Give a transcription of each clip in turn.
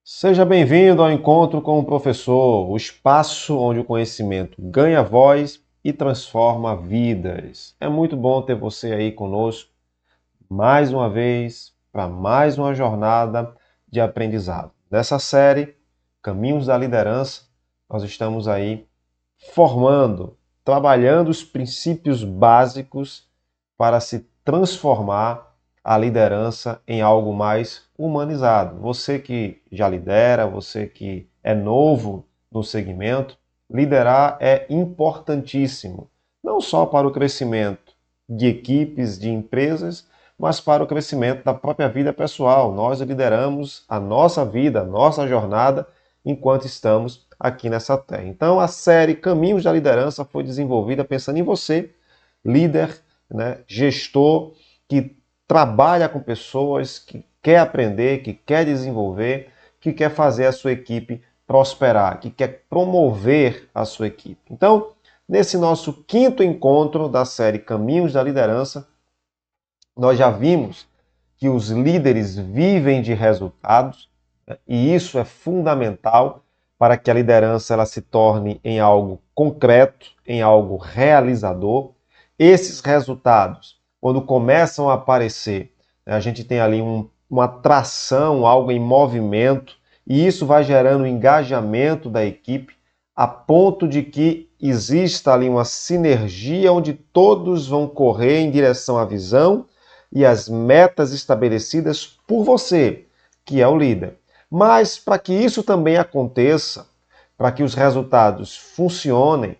Seja bem-vindo ao Encontro com o Professor, o espaço onde o conhecimento ganha voz e transforma vidas. É muito bom ter você aí conosco mais uma vez para mais uma jornada de aprendizado. Nessa série, Caminhos da Liderança, nós estamos aí formando, trabalhando os princípios básicos para se transformar a liderança em algo mais humanizado. Você que já lidera, você que é novo no segmento, liderar é importantíssimo, não só para o crescimento de equipes, de empresas, mas para o crescimento da própria vida pessoal. Nós lideramos a nossa vida, a nossa jornada, enquanto estamos aqui nessa terra. Então, a série Caminhos da Liderança foi desenvolvida pensando em você, líder, né, gestor, que trabalha com pessoas, que quer aprender, que quer desenvolver, que quer fazer a sua equipe prosperar, que quer promover a sua equipe. Então, nesse nosso quinto encontro da série Caminhos da Liderança, nós já vimos que os líderes vivem de resultados, né, e isso é fundamental para que a liderança ela se torne em algo concreto, em algo realizador. Esses resultados, quando começam a aparecer, né, a gente tem ali uma tração, algo em movimento, e isso vai gerando engajamento da equipe, a ponto de que exista ali uma sinergia onde todos vão correr em direção à visão e as metas estabelecidas por você, que é o líder. Mas para que isso também aconteça, para que os resultados funcionem,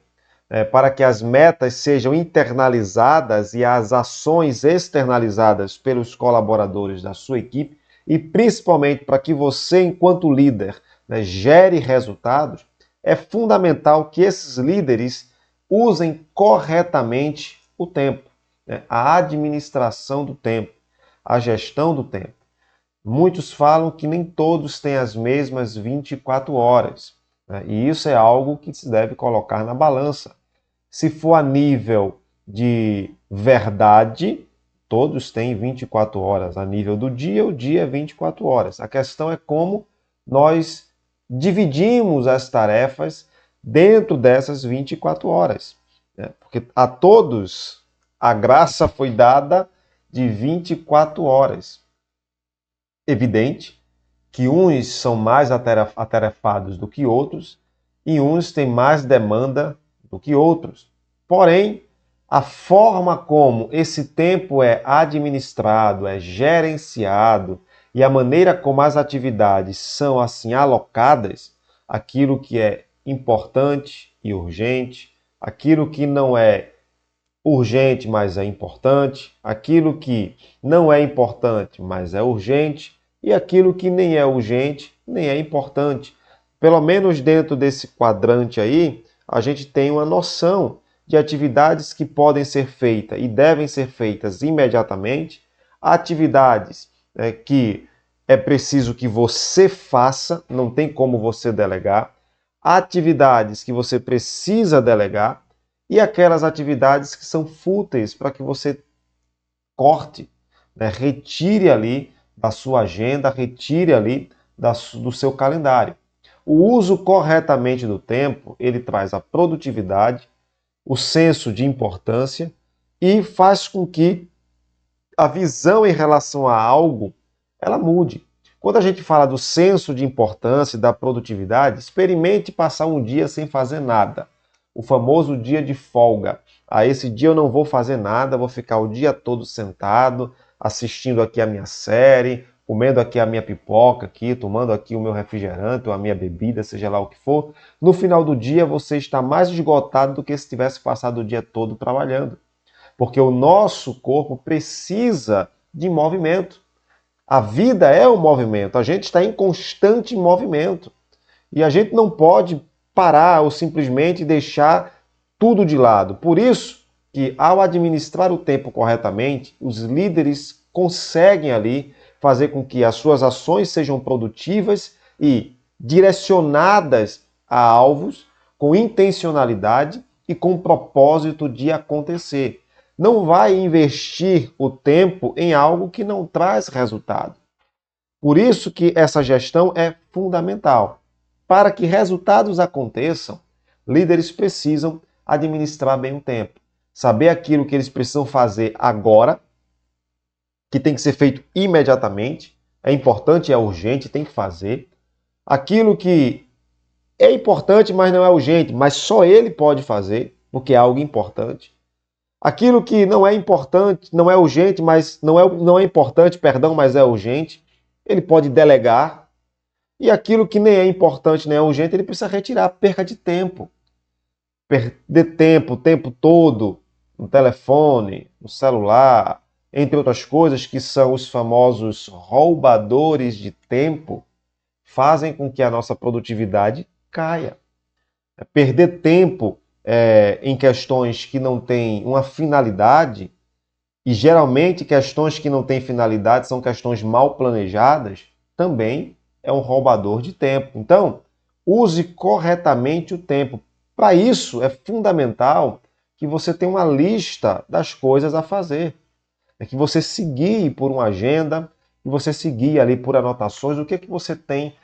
para que as metas sejam internalizadas e as ações externalizadas pelos colaboradores da sua equipe, e principalmente para que você, enquanto líder, né, gere resultados, é fundamental que esses líderes usem corretamente o tempo, né, a administração do tempo, a gestão do tempo. Muitos falam que nem todos têm as mesmas 24 horas, né, e isso é algo que se deve colocar na balança. Se for a nível de verdade, todos têm 24 horas. A nível do dia, o dia é 24 horas. A questão é como nós dividimos as tarefas dentro dessas 24 horas. Né? Porque a todos a graça foi dada de 24 horas. Evidente que uns são mais atarefados do que outros e uns têm mais demanda do que outros. Porém, a forma como esse tempo é administrado, é gerenciado e a maneira como as atividades são assim alocadas, aquilo que é importante e urgente, aquilo que não é urgente, mas é importante, aquilo que não é importante, mas é urgente, e aquilo que nem é urgente, nem é importante. Pelo menos dentro desse quadrante aí, a gente tem uma noção de atividades que podem ser feitas e devem ser feitas imediatamente, atividades que é preciso que você faça, não tem como você delegar, atividades que você precisa delegar, e aquelas atividades que são fúteis para que você corte, né, retire ali da sua agenda, retire ali do seu calendário. O uso corretamente do tempo, ele traz a produtividade, o senso de importância e faz com que a visão em relação a algo, ela mude. Quando a gente fala do senso de importância e da produtividade, experimente passar um dia sem fazer nada. O famoso dia de folga. Esse dia eu não vou fazer nada, vou ficar o dia todo sentado, assistindo aqui a minha série, comendo aqui a minha pipoca aqui, tomando aqui o meu refrigerante ou a minha bebida, seja lá o que for. No final do dia você está mais esgotado do que se tivesse passado o dia todo trabalhando. Porque o nosso corpo precisa de movimento. A vida é um movimento, a gente está em constante movimento. E a gente não pode parar ou simplesmente deixar tudo de lado. Por isso que, ao administrar o tempo corretamente, os líderes conseguem ali fazer com que as suas ações sejam produtivas e direcionadas a alvos com intencionalidade e com propósito de acontecer. Não vai investir o tempo em algo que não traz resultado. Por isso que essa gestão é fundamental. Para que resultados aconteçam, líderes precisam administrar bem o tempo. Saber aquilo que eles precisam fazer agora, que tem que ser feito imediatamente, é importante, é urgente, tem que fazer. Aquilo que é importante, mas não é urgente, mas só ele pode fazer, porque é algo importante. Aquilo que não é importante, não é urgente, mas não é importante, perdão, mas é urgente, ele pode delegar. E aquilo que nem é importante, nem é urgente, ele precisa retirar, perca de tempo. Perder tempo, o tempo todo, no telefone, no celular, entre outras coisas, que são os famosos roubadores de tempo, fazem com que a nossa produtividade caia. Perder tempo em questões que não têm uma finalidade, e geralmente questões que não têm finalidade são questões mal planejadas, também é um roubador de tempo. Então, use corretamente o tempo. Para isso, é fundamental que você tenha uma lista das coisas a fazer. É que você seguir por uma agenda, que você seguir ali por anotações, o que você tem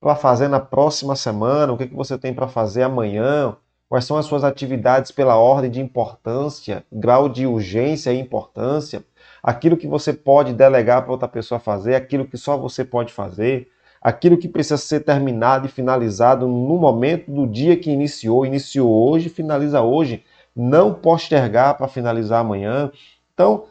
para fazer na próxima semana, o que você tem para fazer amanhã, quais são as suas atividades pela ordem de importância, grau de urgência e importância, aquilo que você pode delegar para outra pessoa fazer, aquilo que só você pode fazer, aquilo que precisa ser terminado e finalizado no momento do dia que iniciou hoje, finaliza hoje, não postergar para finalizar amanhã. Então,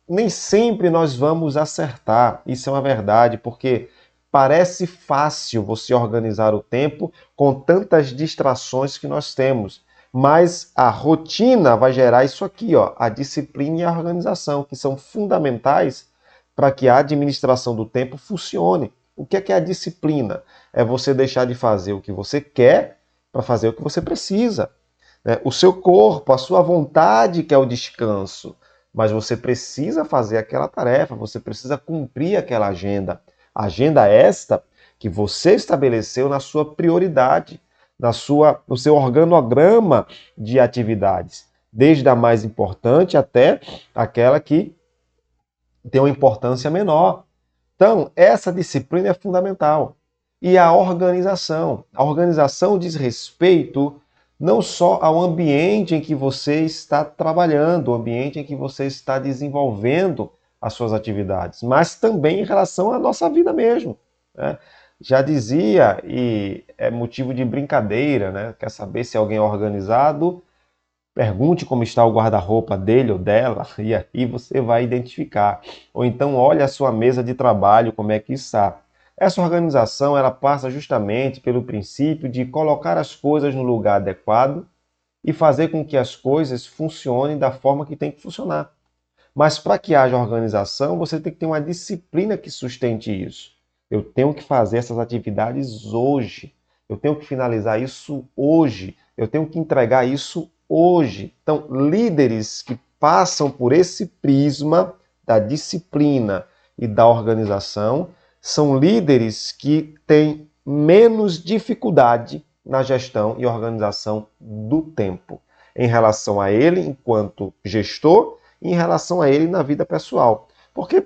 nem sempre nós vamos acertar, isso é uma verdade, porque parece fácil você organizar o tempo com tantas distrações que nós temos, mas a rotina vai gerar isso aqui, ó, a disciplina e a organização, que são fundamentais para que a administração do tempo funcione. O que é a disciplina? É você deixar de fazer o que você quer para fazer o que você precisa. O seu corpo, a sua vontade que é o descanso, mas você precisa fazer aquela tarefa, você precisa cumprir aquela agenda. Agenda esta que você estabeleceu na sua prioridade, no seu organograma de atividades, desde a mais importante até aquela que tem uma importância menor. Então, essa disciplina é fundamental. E a organização. A organização diz respeito não só ao ambiente em que você está trabalhando, o ambiente em que você está desenvolvendo as suas atividades, mas também em relação à nossa vida mesmo. Né? Já dizia, e é motivo de brincadeira, né? Quer saber se alguém é organizado? Pergunte como está o guarda-roupa dele ou dela, e aí você vai identificar. Ou então olhe a sua mesa de trabalho, como é que está. Essa organização ela passa justamente pelo princípio de colocar as coisas no lugar adequado e fazer com que as coisas funcionem da forma que tem que funcionar. Mas para que haja organização, você tem que ter uma disciplina que sustente isso. Eu tenho que fazer essas atividades hoje. Eu tenho que finalizar isso hoje. Eu tenho que entregar isso hoje. Então, líderes que passam por esse prisma da disciplina e da organização são líderes que têm menos dificuldade na gestão e organização do tempo, em relação a ele enquanto gestor e em relação a ele na vida pessoal. Porque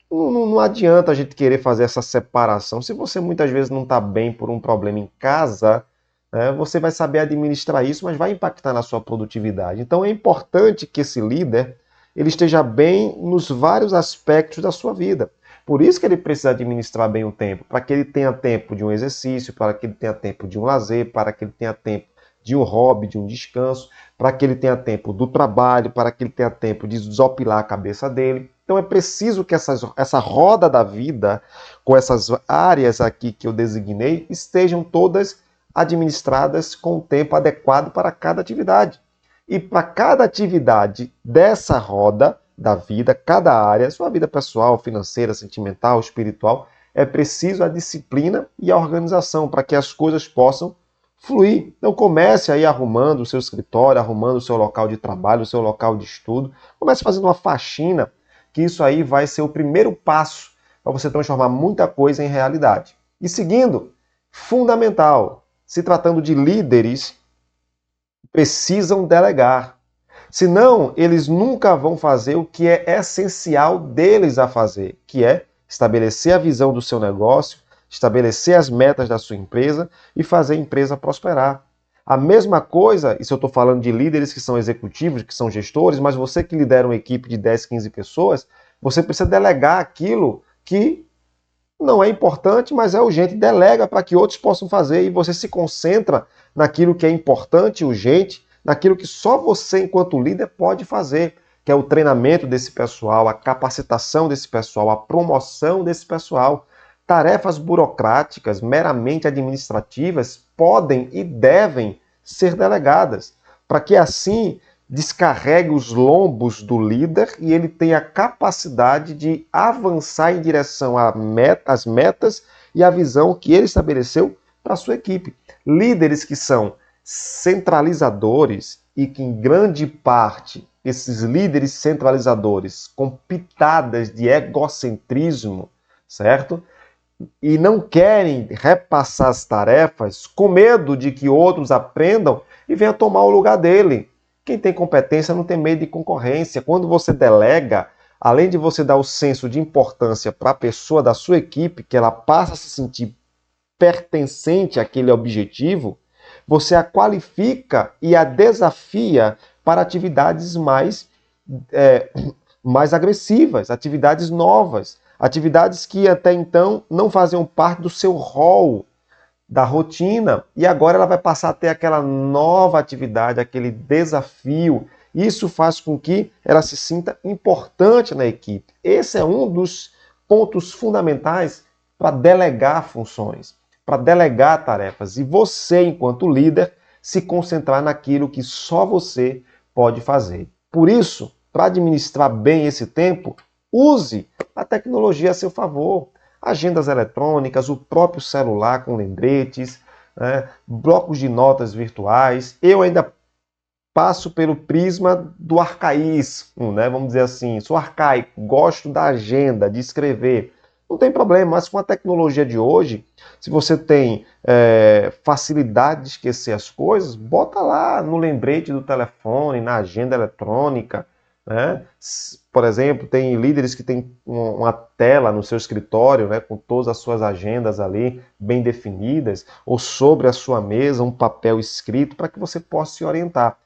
não adianta a gente querer fazer essa separação. Se você muitas vezes não está bem por um problema em casa, né, você vai saber administrar isso, mas vai impactar na sua produtividade. Então é importante que esse líder ele esteja bem nos vários aspectos da sua vida. Por isso que ele precisa administrar bem o tempo, para que ele tenha tempo de um exercício, para que ele tenha tempo de um lazer, para que ele tenha tempo de um hobby, de um descanso, para que ele tenha tempo do trabalho, para que ele tenha tempo de desopilar a cabeça dele. Então é preciso que essa roda da vida, com essas áreas aqui que eu designei, estejam todas administradas com o tempo adequado para cada atividade. E para cada atividade dessa roda da vida, cada área, sua vida pessoal, financeira, sentimental, espiritual, é preciso a disciplina e a organização para que as coisas possam fluir. Então comece aí arrumando o seu escritório, arrumando o seu local de trabalho, o seu local de estudo. Comece fazendo uma faxina, que isso aí vai ser o primeiro passo para você transformar muita coisa em realidade. E seguindo, fundamental, se tratando de líderes, precisam delegar. Senão, eles nunca vão fazer o que é essencial deles a fazer, que é estabelecer a visão do seu negócio, estabelecer as metas da sua empresa e fazer a empresa prosperar. A mesma coisa, isso eu estou falando de líderes que são executivos, que são gestores, mas você que lidera uma equipe de 10, 15 pessoas, você precisa delegar aquilo que não é importante, mas é urgente. Delega para que outros possam fazer e você se concentra naquilo que é importante e urgente, naquilo que só você, enquanto líder, pode fazer, que é o treinamento desse pessoal, a capacitação desse pessoal, a promoção desse pessoal. Tarefas burocráticas, meramente administrativas, podem e devem ser delegadas, para que assim descarregue os lombos do líder e ele tenha a capacidade de avançar em direção às metas e à visão que ele estabeleceu para a sua equipe. Líderes que são centralizadores e que, em grande parte, esses líderes centralizadores com pitadas de egocentrismo, certo? E não querem repassar as tarefas com medo de que outros aprendam e venham tomar o lugar dele. Quem tem competência não tem medo de concorrência. Quando você delega, além de você dar o senso de importância para a pessoa da sua equipe, que ela passa a se sentir pertencente àquele objetivo, você a qualifica e a desafia para atividades mais agressivas, atividades novas, atividades que até então não faziam parte do seu rol, da rotina, e agora ela vai passar a ter aquela nova atividade, aquele desafio. Isso faz com que ela se sinta importante na equipe. Esse é um dos pontos fundamentais para delegar funções, para delegar tarefas. E você, enquanto líder, se concentrar naquilo que só você pode fazer. Por isso, para administrar bem esse tempo, use a tecnologia a seu favor. Agendas eletrônicas, o próprio celular com lembretes, blocos de notas virtuais. Eu ainda passo pelo prisma do arcaísmo, vamos dizer assim. Sou arcaico, gosto da agenda, de escrever. Não tem problema, mas com a tecnologia de hoje, se você tem facilidade de esquecer as coisas, bota lá no lembrete do telefone, na agenda eletrônica. Por exemplo, tem líderes que têm uma tela no seu escritório, com todas as suas agendas ali bem definidas, ou sobre a sua mesa um papel escrito para que você possa se orientar.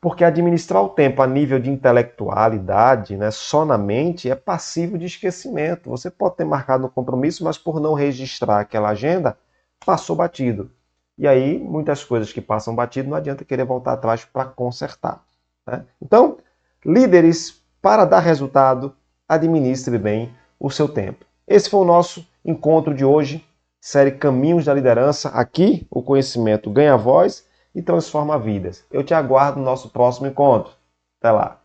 Porque administrar o tempo a nível de intelectualidade, só na mente, é passivo de esquecimento. Você pode ter marcado um compromisso, mas por não registrar aquela agenda, passou batido. E aí, muitas coisas que passam batido, não adianta querer voltar atrás para consertar. Então, líderes, para dar resultado, administre bem o seu tempo. Esse foi o nosso encontro de hoje, série Caminhos da Liderança. Aqui, o conhecimento ganha voz e transforma vidas. Eu te aguardo no nosso próximo encontro. Até lá!